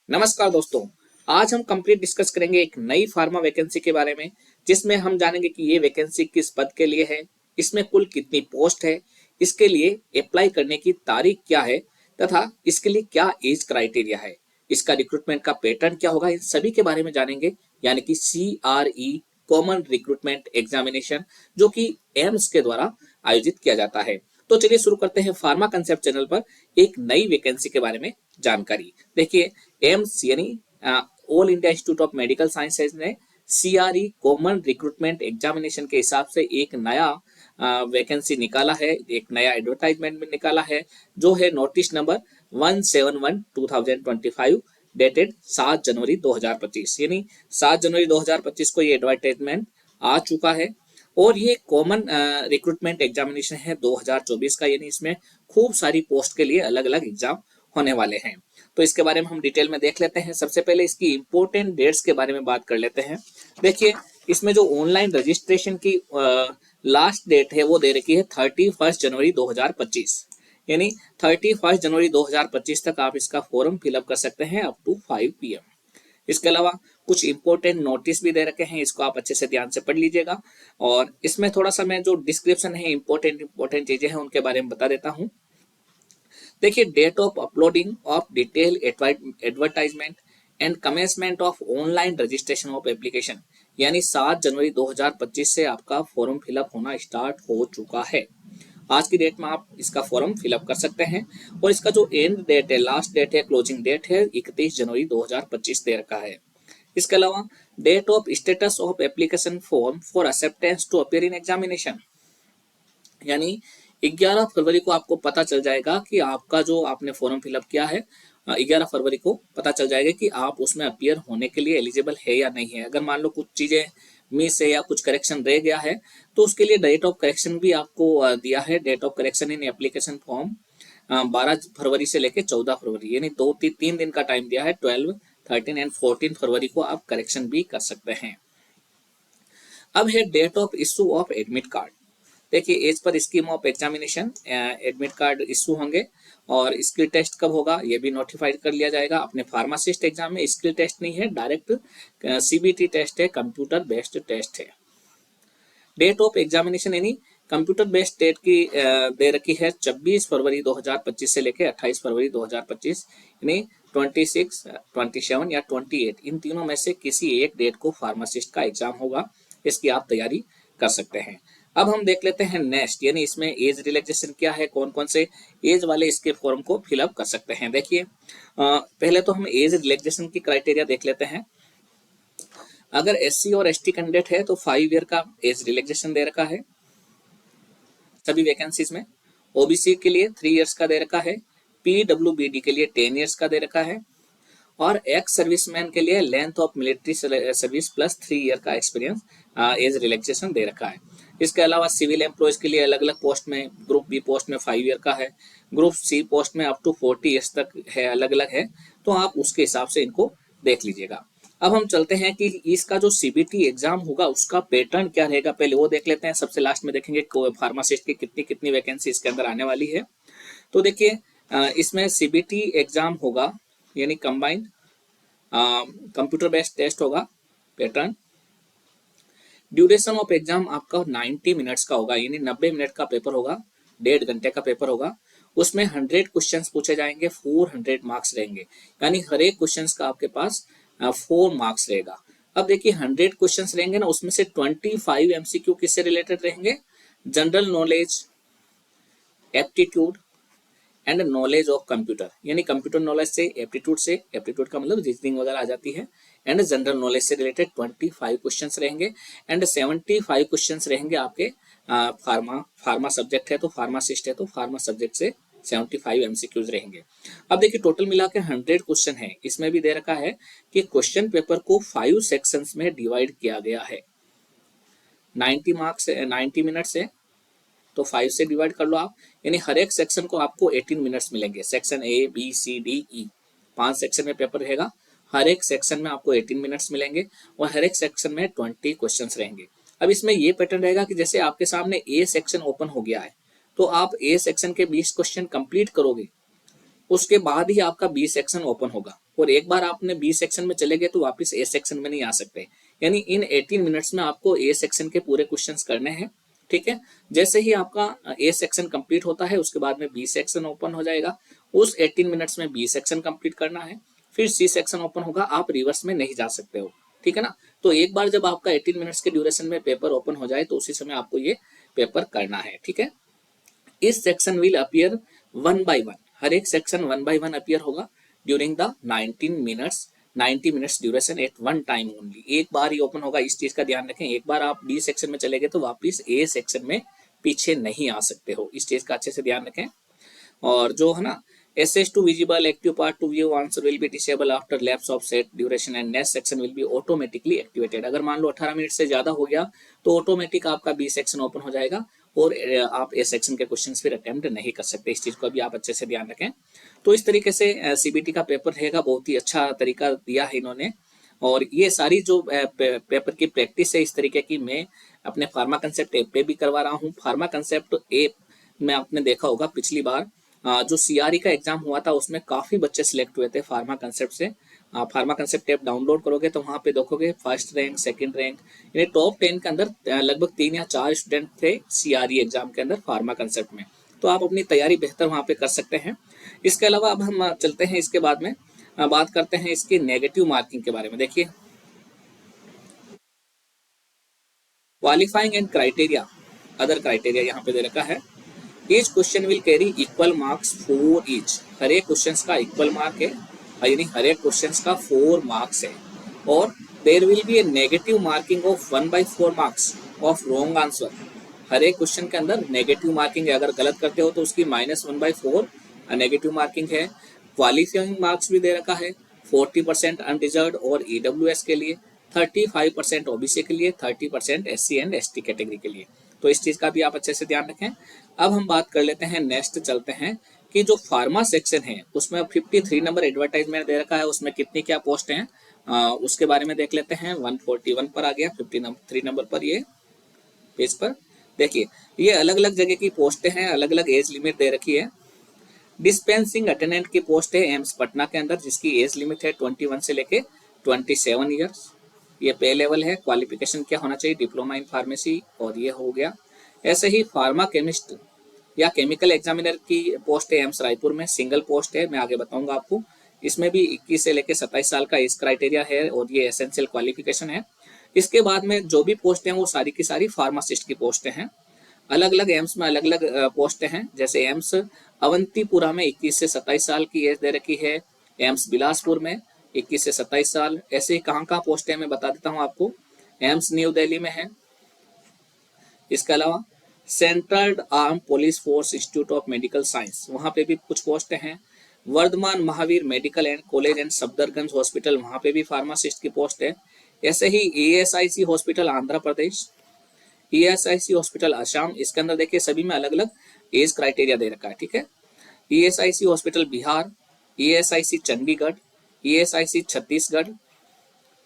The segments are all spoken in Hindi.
नमस्कार दोस्तों। आज हम कंप्लीट डिस्कस करेंगे एक नई फार्मा वैकेंसी के बारे में, जिसमें हम जानेंगे कि ये वैकेंसी किस पद के लिए है, इसमें कुल कितनी पोस्ट है, इसके लिए अप्लाई करने की तारीख क्या है तथा इसके लिए क्या एज क्राइटेरिया है, इसका रिक्रूटमेंट का पैटर्न क्या होगा, इन सभी के बारे में जानेंगे। यानी कि CRE कॉमन रिक्रूटमेंट एग्जामिनेशन, जो कि एम्स के द्वारा आयोजित किया जाता है। तो चलिए शुरू करते हैं फार्मा कंसेप्ट चैनल पर एक नई वैकेंसी के बारे में जानकारी। देखिए, एम्स यानी all India institute of medical sciences ने CRE कॉमन रिक्रूटमेंट एग्जामिनेशन के हिसाब से एक नया वैकेंसी निकाला है, एक नया एडवर्टाइजमेंट में निकाला है, जो है नोटिस नंबर 171/2025 डेटेड 7 जनवरी 2025। यानी 7 जनवरी 2025 को ये एडवर्टाइजमेंट आ चुका है। और ये कॉमन रिक्रूटमेंट एग्जामिनेशन है 2024 का, यानी इसमें खूब सारी पोस्ट के लिए अलग अलग एग्जाम होने वाले हैं। तो इसके बारे में हम डिटेल में देख लेते हैं। सबसे पहले इसकी इंपॉर्टेंट डेट्स के बारे में बात कर लेते हैं। देखिए, इसमें जो ऑनलाइन रजिस्ट्रेशन की लास्ट डेट है वो दे रखी है 31 जनवरी 2025। यानी 31 जनवरी 2025 तक आप इसका फॉर्म फिलअप कर सकते हैं अप टू 5 PM। इसके अलावा कुछ इंपॉर्टेंट नोटिस भी दे रखे हैं, इसको आप अच्छे से ध्यान से पढ़ लीजिएगा। और इसमें थोड़ा सा मैं जो डिस्क्रिप्शन है, इंपॉर्टेंट चीजें हैं उनके बारे में बता देता हूँ। देखिए, date of uploading of detail advertisement and commencement of online registration of application, यानी 7 जनवरी 2025 से आपका फॉर्म फिलअप होना स्टार्ट हो चुका है। आज की डेट में आप इसका फॉर्म फिलअप कर सकते हैं। और इसका जो एंड डेट है, लास्ट डेट है, क्लोजिंग डेट है 31 जनवरी 2025 दे रखा है। इसके अलावा date of status of application form for acceptance to appear in examination, यानी 11 फरवरी को आपको पता चल जाएगा कि आपका जो आपने फॉर्म फिलअप किया है, 11 फरवरी को पता चल जाएगा कि आप उसमें अपीयर होने के लिए एलिजिबल है या नहीं है। अगर मान लो कुछ चीजें मिस है या कुछ करेक्शन रह गया है, तो उसके लिए डेट ऑफ करेक्शन भी आपको दिया है। Date of correction in application form 12 फरवरी से लेकर 14 फरवरी, यानी 3 दिन का टाइम दिया है। 12, 13 एंड 14 फरवरी को आप करेक्शन भी कर सकते हैं। अब है date of issue of admit card. देखिए, एज पर scheme of examination admit card issue होंगे। और स्किल टेस्ट कब होगा ये भी नोटिफाइड कर लिया जाएगा। अपने फार्मासिस्ट एग्जाम में स्किल टेस्ट नहीं है, डायरेक्ट CBT टेस्ट है, कंप्यूटर बेस्ड टेस्ट है। डेट ऑफ एग्जामिनेशन यानी कंप्यूटर बेस्ड डेट की दे रखी है 26 फरवरी 2025 से लेकर 28 फरवरी 2025, यानी 26, 27 या 28, इन तीनों में से किसी एक डेट को फार्मासिस्ट का एग्जाम होगा। इसकी आप तैयारी कर सकते हैं। अब हम देख लेते हैं नेक्स्ट, यानी इसमें एज रिलैक्सेशन क्या है, कौन कौन से एज वाले इसके फॉर्म को फिलअप कर सकते हैं। देखिए, पहले तो हम एज रिलैक्सेशन की क्राइटेरिया देख लेते हैं। अगर SC और ST कैंडिडेट है तो 5 ईयर का एज रिलैक्सेशन दे रखा है सभी वैकेंसीज में। OBC के लिए 3 इयर्स का दे रखा है। PWBD के लिए 10 इयर्स का दे रखा है। और एक्स सर्विसमैन के लिए length of military service plus 3 year का एक्सपीरियंस एज रिलैक्सेशन दे रखा है। इसके अलावा सिविल एम्प्लॉयज के लिए अलग अलग पोस्ट में, ग्रुप बी पोस्ट में 5 ईयर का है, ग्रुप सी पोस्ट में अप टू 40 ईयर्स तक है, अलग अलग है। तो आप उसके हिसाब से इनको देख लीजिएगा। अब हम चलते हैं कि इसका जो CBT एग्जाम होगा उसका पैटर्न क्या रहेगा, पहले वो देख लेते हैं। सबसे लास्ट में देखेंगे फार्मासिस्ट की कितनी कितनी वैकेंसी इसके अंदर आने वाली है। तो देखिए, इसमें CBT एग्जाम होगा, यानी कंबाइंड कंप्यूटर बेस्ड टेस्ट होगा। पैटर्न, ड्यूरेशन ऑफ एग्जाम आपका 90 मिनट्स का होगा, यानी 90 मिनट का पेपर होगा, 1.5 घंटे का पेपर होगा। उसमें 100 क्वेश्चंस पूछे जाएंगे, 400 मार्क्स रहेंगे, यानी हर एक क्वेश्चंस का आपके पास 4 मार्क्स रहेगा। अब देखिए, 100 क्वेश्चंस रहेंगे ना, उसमें से 25 MCQ किससे रिलेटेड रहेंगे, general knowledge, aptitude and knowledge of computer, यानी कंप्यूटर नॉलेज से, एप्टीट्यूड का मतलब रीजनिंग वगैरह आ जाती है, एंड जनरल नॉलेज से रिलेटेड 25 क्वेश्चंस रहेंगे। एंड 75 क्वेश्चंस रहेंगे आपके फार्मा सब्जेक्ट है तो फार्मासिस्ट है तो फार्मा सब्जेक्ट से 75 MCQs रहेंगे। अब देखिए, टोटल मिला के 100 क्वेश्चन है। इसमें भी दे रखा है कि क्वेश्चन पेपर को 5 सेक्शंस में डिवाइड किया गया है। 90 मार्क्स 90 मिनट्स है तो 5 से डिवाइड कर लो आप, यानी हर एक सेक्शन को आपको 18 मिनट्स मिलेंगे। Section A, B, C, D, E 5 section में पेपर रहेगा, हर एक सेक्शन में आपको 18 मिनट्स मिलेंगे और हर एक सेक्शन में 20 क्वेश्चंस रहेंगे। अब इसमें ये पैटर्न रहेगा कि जैसे आपके सामने A सेक्शन ओपन हो गया है तो आप A सेक्शन के 20 क्वेश्चन कंप्लीट करोगे उसके बाद ही आपका बी सेक्शन ओपन होगा, और एक बार आपने बी सेक्शन में चले गए तो वापस ए सेक्शन में नहीं आ सकते। यानी इन 18 मिनट्स में आपको ए सेक्शन के पूरे क्वेश्चंस करने हैं, ठीक है। जैसे ही आपका ए सेक्शन कंप्लीट होता है उसके बाद में बी सेक्शन ओपन हो जाएगा, उस 18 मिनट्स में बी सेक्शन कंप्लीट करना है, फिर सी सेक्शन ओपन होगा, आप रिवर्स में नहीं जा सकते हो, ठीक है ना। तो एक बार जब आपका 18 मिनट्स के ड्यूरेशन में पेपर ओपन हो जाए तो उसी समय आपको ये पेपर करना है, ठीक है। इस section will appear one by one, हर एक section one by one appear होगा during the 90 minutes duration at one time only. एक बार ही ओपन होगा, इस चीज का ध्यान रखें। एक बार आप बी सेक्शन में चले गए तो वापिस ए सेक्शन में पीछे नहीं आ सकते हो, इस चीज का अच्छे से ध्यान रखें। और जो है ना, access to visible active part to view answer will be disabled after lapse of set duration and next section will be automatically activated। अगर मान लो 18 मिनट से ज्यादा हो गया तो ऑटोमेटिक आपका बी सेक्शन ओपन हो जाएगा और आप ए सेक्शन के क्वेश्चंस फिर अटेम्प्ट नहीं कर सकते। इस चीज को भी आप अच्छे से ध्यान रखें। तो इस तरीके से सीबीटी का पेपर रहेगा, बहुत ही अच्छा तरीका दिया है इन्होंने। और ये सारी जो पेपर की प्रैक्टिस है इस तरीके की मैं अपने फार्मा कंसेप्ट ऐप पे भी करवा रहा हूँ। फार्मा कंसेप्ट ऐप में आपने देखा होगा पिछली बार जो सीआरई का एग्जाम हुआ था उसमें काफी बच्चे सिलेक्ट हुए थे फार्मा कंसेप्ट से। फार्मा कंसेप्ट ऐप डाउनलोड करोगे तो वहां पे देखोगे फर्स्ट रैंक, सेकंड रैंक, यानी टॉप 10 के अंदर लगभग 3 या 4 स्टूडेंट थे सीआरई एग्जाम के अंदर फार्मा कंसेप्ट में। तो आप अपनी तैयारी बेहतर वहां पे कर सकते हैं। इसके अलावा अब हम चलते हैं, इसके बाद में बात करते हैं इसकी नेगेटिव मार्किंग के बारे में। देखिए, qualifying and criteria, other criteria यहाँ पे दे रखा है। Each question will carry equal marks for each, हर एक क्वेश्चन का इक्वल मार्क है, यानी हर एक क्वेश्चन का 4 मार्क्स है। और there will be a negative marking of 1/4 marks of wrong answer. हर एक क्वेश्चन के अंदर नेगेटिव मार्किंग है, अगर गलत करते हो तो उसकी -1/4 नेगेटिव मार्किंग है। क्वालिफाइंग मार्क्स भी दे रखा है, 40% अनरिजर्व्ड और ईडब्ल्यूएस के लिए, 35% ओबीसी के लिए, 30% एससी एंड एसटी कैटेगरी के लिए। तो इस चीज का भी आप अच्छे से ध्यान रखें। अब हम बात कर लेते हैं, नेक्स्ट चलते हैं कि जो फार्मा सेक्शन है उसमें 53 नंबर एडवर्टाइजमेंट दे रखा है, उसमें कितनी क्या पोस्ट हैं उसके बारे में देख लेते हैं। 141 पर आ गया, 53 नंबर पर ये पेज पर देखिए, ये अलग अलग जगह की पोस्टें हैं, अलग अलग एज लिमिट दे रखी है। डिस्पेंसिंग अटेंडेंट की पोस्ट है एम्स पटना के अंदर, जिसकी एज लिमिट है 21 से लेके 27 ईयर्स। ये पे लेवल है। क्वालिफिकेशन क्या होना चाहिए? डिप्लोमा इन फार्मेसी, और ये हो गया। ऐसे ही फार्मा केमिस्ट या केमिकल एग्जामिनर की पोस्ट है एम्स रायपुर में, सिंगल पोस्ट है, मैं आगे बताऊंगा आपको। इसमें भी 21 से लेके 27 साल का एज क्राइटेरिया है और ये एसेंशियल क्वालिफिकेशन है। इसके बाद में जो भी पोस्ट हैं वो सारी की सारी फार्मासिस्ट की पोस्टें हैं। अलग अलग एम्स में अलग अलग पोस्टें हैं। जैसे एम्स अवंतीपुरा में 21 से 27 साल की एज दे रखी है, एम्स बिलासपुर में 21 से 27 साल। ऐसे ही कहाँ कहाँ पोस्टें मैं बता देता हूँ आपको। एम्स न्यू दिल्ली में है। इसके अलावा central arm police force institute of medical science, वहाँ पे भी कुछ पोस्टें हैं। Vardhman Mahavir medical and college and Safdarjung hospital, वहाँ पे भी फार्मासिस्ट की पोस्ट है। ऐसे ही ESIC hospital Andhra Pradesh, ESIC hospital Assam, इसके अंदर देखिए सभी में अलग अलग एज क्राइटेरिया दे रखा है, ठीक है। ESIC hospital Bihar, ESIC Chandigarh, ESIC Chhattisgarh,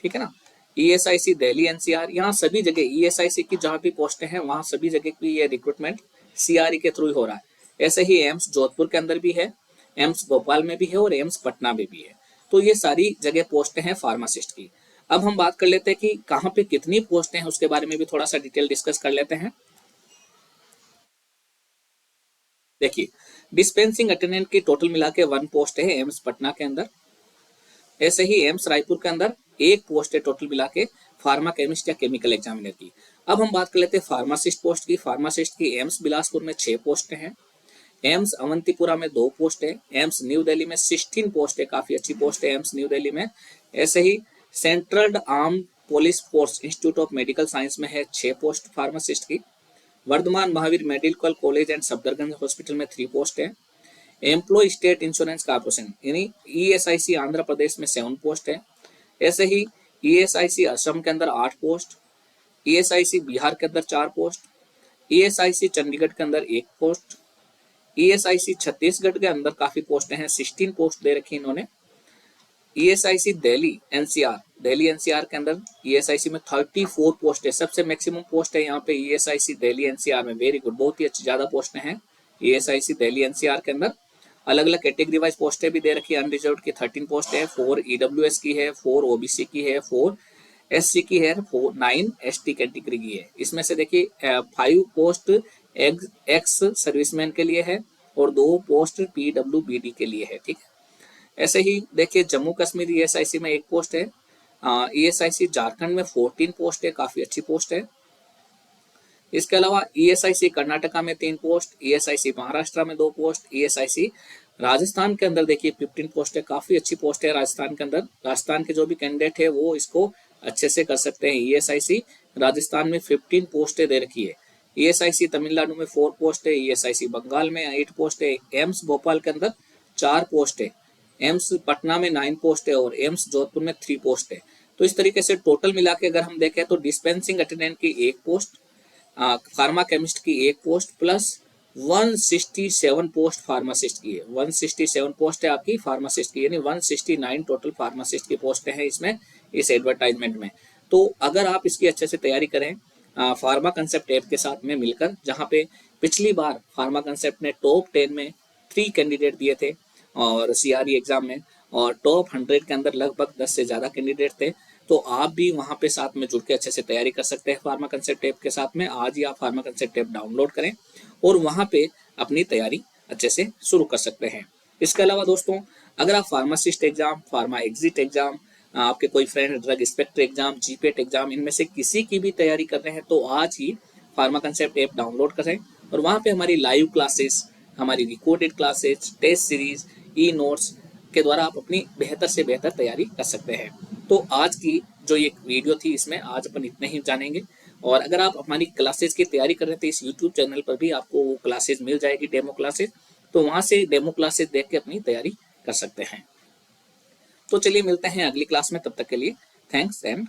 ठीक है ना। ईएसआईसी दिल्ली एनसीआर, यहाँ सभी जगह ईएसआईसी की जहाँ भी पोस्टें हैं वहाँ सभी जगह की ये रिक्रूटमेंट सीआरई के थ्रू ही हो रहा है। ऐसे ही एम्स जोधपुर के अंदर भी है, एम्स भोपाल में भी है और एम्स पटना में भी है। तो ये सारी जगह पोस्टें हैं फार्मासिस्ट की। अब हम बात कर लेते हैं कि कहाँ पे कितनी पोस्टें हैं, उसके बारे में भी थोड़ा सा डिटेल डिस्कस कर लेते हैं। देखिए, डिस्पेंसिंग अटेंडेंट की टोटल मिला के 1 पोस्ट है एम्स पटना के अंदर। ऐसे ही एम्स रायपुर के अंदर 1 पोस्ट है टोटल मिला के फार्मा केमिस्ट या केमिकल एग्जामिनर की। अब हम बात कर लेते हैं फार्मासिस्ट पोस्ट की। फार्मासिस्ट की एम्स बिलासपुर में 6 पोस्ट हैं, एम्स अवंतीपुरा में 2 पोस्ट है, एम्स न्यू दिल्ली में 16 पोस्ट है, काफी अच्छी पोस्ट है एम्स न्यू दिल्ली में। ऐसे ही central arm police force institute of medical science में है 6 पोस्ट फार्मासिस्ट की। Vardhman Mahavir medical college and Safdarjung hospital में 3 पोस्ट है। एम्प्लॉय स्टेट इंश्योरेंस कॉर्पोरेशन यानी ईएसआईसी आंध्र प्रदेश में 7 पोस्ट है। ऐसे ही ईएसआईसी असम के अंदर 8 पोस्ट, ईएसआईसी बिहार के अंदर 4 पोस्ट, ईएसआईसी चंडीगढ़ के अंदर 1 पोस्ट, ईएसआईसी छत्तीसगढ़ के अंदर काफी पोस्टें हैं, 16 पोस्ट दे रखी इन्होंने। ईएसआईसी दिल्ली एनसीआर के अंदर ईएसआईसी में 34 पोस्ट है, सबसे मैक्सिमम पोस्ट है यहाँ पे ईएसआईसी दिल्ली एनसीआर में। वेरी गुड, बहुत ही अच्छी ज्यादा पोस्टें हैं ईएसआईसी दिल्ली एनसीआर के अंदर। अलग अलग कैटेगरी वाइज पोस्टें भी दे रखी है। अनरिजर्व की 13 पोस्ट है, 4 ईडब्ल्यूएस की है, 4 ओबीसी की है, 4 एससी की है, 9 एसटी कैटेगरी की है। इसमें से देखिए 5 पोस्ट एक्स सर्विसमैन के लिए है और 2 पोस्ट पीडब्ल्यूबीडी के लिए है। ठीक है, ऐसे ही देखिए जम्मू कश्मीर ईएसआईसी में 1 पोस्ट है। ईएसआईसी झारखंड में 14 पोस्ट है, काफी अच्छी पोस्ट है। इसके अलावा ईएसआईसी कर्नाटका में 3 पोस्ट, ईएसआईसी महाराष्ट्र में 2 पोस्ट, ईएसआईसी राजस्थान के अंदर देखिए 15 पोस्ट है, काफी अच्छी पोस्ट है राजस्थान के अंदर। राजस्थान के जो भी कैंडिडेट है वो इसको अच्छे से कर सकते हैं। ईएसआईसी राजस्थान में 15 पोस्टें दे रखी है। ईएसआईसी तमिलनाडु में 4 पोस्ट है, ईएसआईसी बंगाल में 8 पोस्ट है, एम्स भोपाल के अंदर 4 पोस्ट है, एम्स पटना में 9 पोस्ट है और एम्स जोधपुर में 3 पोस्ट है। तो इस तरीके से टोटल मिला के अगर हम देखें तो डिस्पेंसिंग अटेंडेंट की 1 पोस्ट, फार्मा केमिस्ट की 1 पोस्ट प्लस 167 पोस्ट फार्मासिस्ट की है। 167 पोस्ट है आपकी फार्मासिस्ट की, यानी 169 टोटल फार्मासिस्ट की पोस्टें हैं इसमें, इस एडवर्टाइजमेंट में। तो अगर आप इसकी अच्छे से तैयारी करें फार्मा कंसेप्ट ऐप के साथ में मिलकर, जहां पे पिछली बार फार्मा कंसेप्ट ने टॉप 10 में 3 कैंडिडेट दिए थे और सीआरई एग्जाम में, और टॉप 100 के अंदर लगभग 10 से ज्यादा कैंडिडेट थे, तो आप भी वहां पे साथ में जुड़ के अच्छे से तैयारी कर सकते हैं फार्मा कंसेप्ट ऐप के साथ में। आज ही आप फार्मा कंसेप्ट ऐप डाउनलोड करें और वहां पे अपनी तैयारी अच्छे से शुरू कर सकते हैं। इसके अलावा दोस्तों, अगर आप pharmacist exam, pharma exit exam, आपके कोई friend drug inspector exam, GPAT exam, इनमें से किसी की भी तैयारी कर रहे हैं तो आज ही फार्मा कंसेप्ट ऐप डाउनलोड करें और वहां पे हमारी लाइव क्लासेस, हमारी recorded classes, test series, e notes के द्वारा आप अपनी बेहतर से बेहतर तैयारी कर सकते हैं। तो आज की जो ये वीडियो थी, इसमें आज अपन इतने ही जानेंगे। और अगर आप हमारी क्लासेस की तैयारी कर रहे थे, इस यूट्यूब चैनल पर भी आपको वो क्लासेस मिल जाएगी, डेमो क्लासेस, तो वहां से डेमो क्लासेस देख के अपनी तैयारी कर सकते हैं। तो चलिए मिलते हैं अगली क्लास में, तब तक के लिए थैंक्स एंड